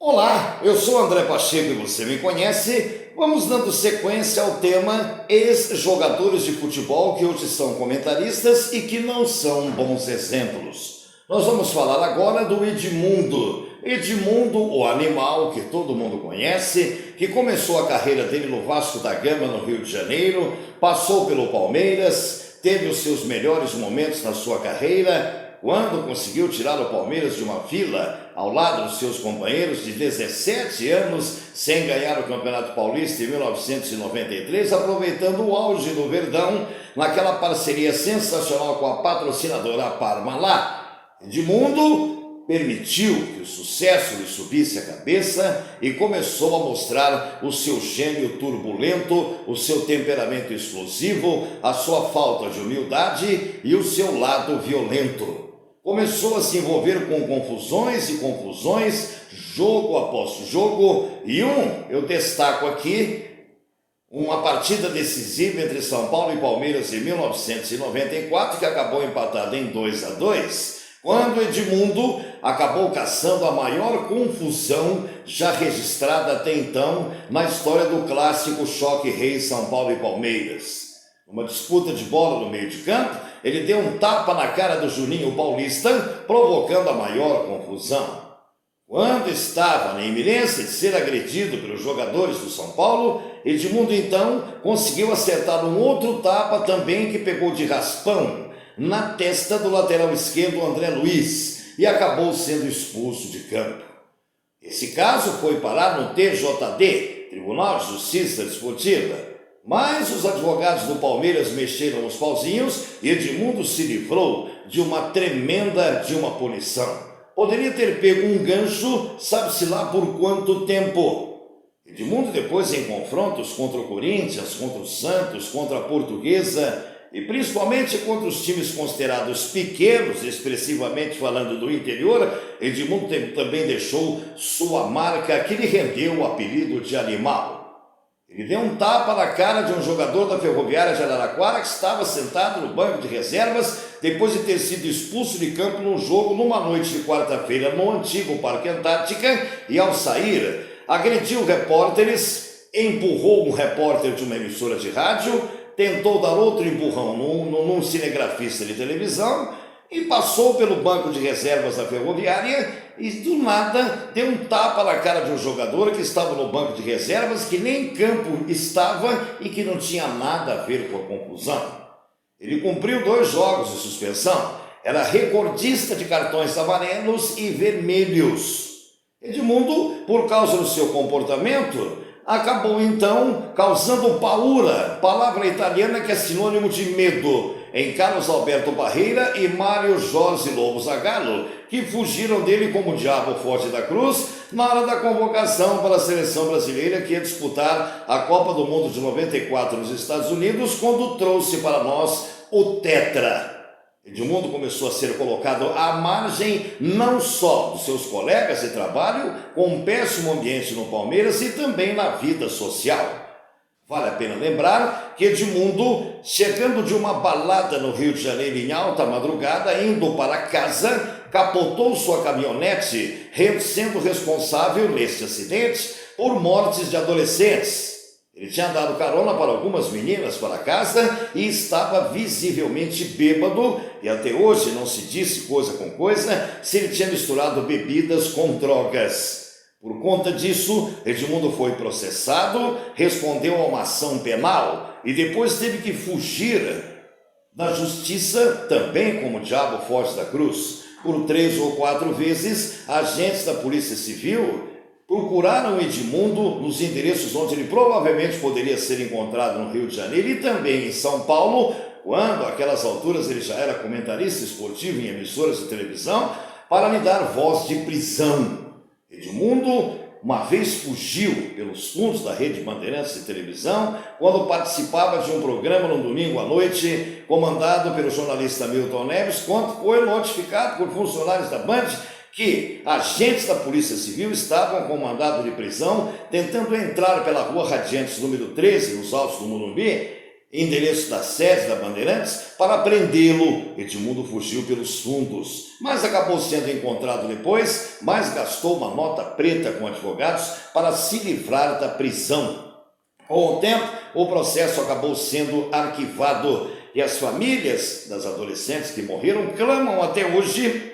Olá, eu sou André Pacheco e você me conhece. Vamos dando sequência ao tema ex-jogadores de futebol que hoje são comentaristas e que não são bons exemplos. Nós vamos falar agora do Edmundo. Edmundo, o animal que todo mundo conhece, que começou a carreira dele no Vasco da Gama, no Rio de Janeiro, passou pelo Palmeiras, teve os seus melhores momentos na sua carreira, quando conseguiu tirar o Palmeiras de uma fila ao lado dos seus companheiros de 17 anos, sem ganhar o Campeonato Paulista em 1993, aproveitando o auge do Verdão, naquela parceria sensacional com a patrocinadora Parmalat. Edmundo permitiu que o sucesso lhe subisse a cabeça e começou a mostrar o seu gênio turbulento, o seu temperamento explosivo, a sua falta de humildade e o seu lado violento. Começou a se envolver com confusões e confusões, jogo após jogo, e eu destaco aqui, uma partida decisiva entre São Paulo e Palmeiras em 1994, que acabou empatada em 2-2, quando Edmundo acabou caçando a maior confusão já registrada até então na história do clássico choque rei São Paulo e Palmeiras. Numa disputa de bola no meio de campo, ele deu um tapa na cara do Juninho Paulista, provocando a maior confusão. Quando estava na iminência de ser agredido pelos jogadores do São Paulo, Edmundo então conseguiu acertar um outro tapa também que pegou de raspão na testa do lateral esquerdo André Luiz e acabou sendo expulso de campo. Esse caso foi parar no TJD, Tribunal de Justiça Desportiva. Mas os advogados do Palmeiras mexeram os pauzinhos e Edmundo se livrou de uma tremenda punição. Poderia ter pego um gancho, sabe-se lá por quanto tempo. Edmundo depois em confrontos contra o Corinthians, contra o Santos, contra a Portuguesa e principalmente contra os times considerados pequenos, expressivamente falando do interior, Edmundo também deixou sua marca que lhe rendeu o apelido de animal. Ele deu um tapa na cara de um jogador da Ferroviária de Araraquara que estava sentado no banco de reservas depois de ter sido expulso de campo num jogo numa noite de quarta-feira no antigo Parque Antártica e, ao sair, agrediu repórteres, empurrou um repórter de uma emissora de rádio, tentou dar outro empurrão num cinegrafista de televisão e passou pelo banco de reservas da Ferroviária e do nada deu um tapa na cara de um jogador que estava no banco de reservas, que nem em campo estava e que não tinha nada a ver com a conclusão. Ele cumpriu 2 jogos de suspensão, era recordista de cartões amarelos e vermelhos. Edmundo, por causa do seu comportamento, acabou então causando paura, palavra italiana que é sinônimo de medo, em Carlos Alberto Parreira e Mário Jorge Lobo Zagallo, que fugiram dele como o diabo foge da cruz na hora da convocação para a seleção brasileira que ia disputar a Copa do Mundo de 94 nos Estados Unidos, quando trouxe para nós o Tetra. Edmundo começou a ser colocado à margem não só dos seus colegas de trabalho, com um péssimo ambiente no Palmeiras e também na vida social. Vale a pena lembrar que Edmundo, chegando de uma balada no Rio de Janeiro em alta madrugada, indo para casa, capotou sua caminhonete, sendo responsável neste acidente por mortes de adolescentes. Ele tinha dado carona para algumas meninas para casa e estava visivelmente bêbado, e até hoje não se disse coisa com coisa se ele tinha misturado bebidas com drogas. Por conta disso, Edmundo foi processado, respondeu a uma ação penal e depois teve que fugir da justiça, também como o diabo foge da cruz. Por 3 ou 4 vezes, agentes da Polícia Civil procuraram Edmundo nos endereços onde ele provavelmente poderia ser encontrado no Rio de Janeiro e também em São Paulo, quando, àquelas alturas, ele já era comentarista esportivo em emissoras de televisão, para lhe dar voz de prisão. Edmundo, uma vez fugiu pelos fundos da Rede Bandeirantes de televisão, quando participava de um programa no domingo à noite, comandado pelo jornalista Milton Neves, quando foi notificado por funcionários da Band que agentes da Polícia Civil estavam com mandado de prisão, tentando entrar pela Rua Radiantes, número 13, nos altos do Morumbi, endereço da sede da Bandeirantes para prendê-lo. Edmundo fugiu pelos fundos, mas acabou sendo encontrado depois, mas gastou uma nota preta com advogados para se livrar da prisão. Com o tempo, o processo acabou sendo arquivado e as famílias das adolescentes que morreram clamam até hoje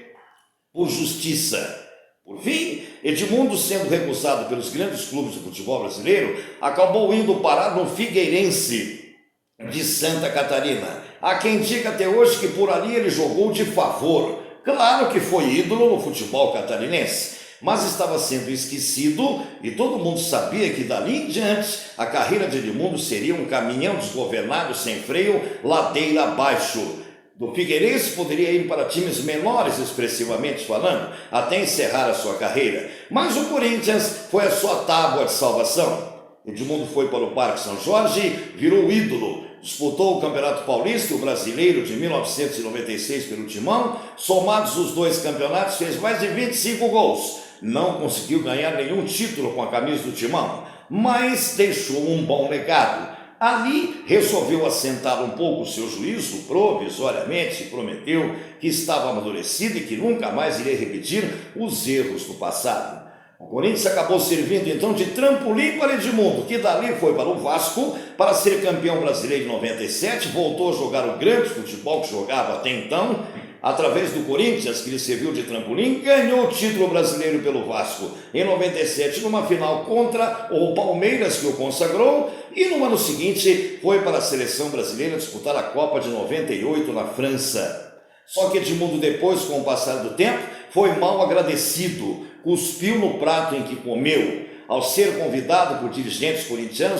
por justiça. Por fim, Edmundo, sendo recusado pelos grandes clubes de futebol brasileiro, acabou indo parar no Figueirense de Santa Catarina. Há quem diga até hoje que por ali ele jogou de favor. Claro que foi ídolo no futebol catarinense, mas estava sendo esquecido e todo mundo sabia que dali em diante a carreira de Edmundo seria um caminhão desgovernado sem freio, ladeira abaixo. Do Figueirense poderia ir para times menores, expressivamente falando, até encerrar a sua carreira. Mas o Corinthians foi a sua tábua de salvação. Edmundo foi para o Parque São Jorge, virou ídolo. Disputou o Campeonato Paulista e o Brasileiro de 1996 pelo Timão. Somados os dois campeonatos, fez mais de 25 gols. Não conseguiu ganhar nenhum título com a camisa do Timão, mas deixou um bom legado. Ali resolveu assentar um pouco o seu juízo provisoriamente e prometeu que estava amadurecido e que nunca mais iria repetir os erros do passado. O Corinthians acabou servindo então de trampolim para Edmundo, que dali foi para o Vasco para ser campeão brasileiro em 97, voltou a jogar o grande futebol que jogava até então. Através do Corinthians, que lhe serviu de trampolim, ganhou o título brasileiro pelo Vasco em 97, numa final contra o Palmeiras, que o consagrou, e no ano seguinte foi para a seleção brasileira disputar a Copa de 98 na França. Só que Edmundo, depois, com o passar do tempo, foi mal agradecido, cuspiu no prato em que comeu. Ao ser convidado por dirigentes corintianos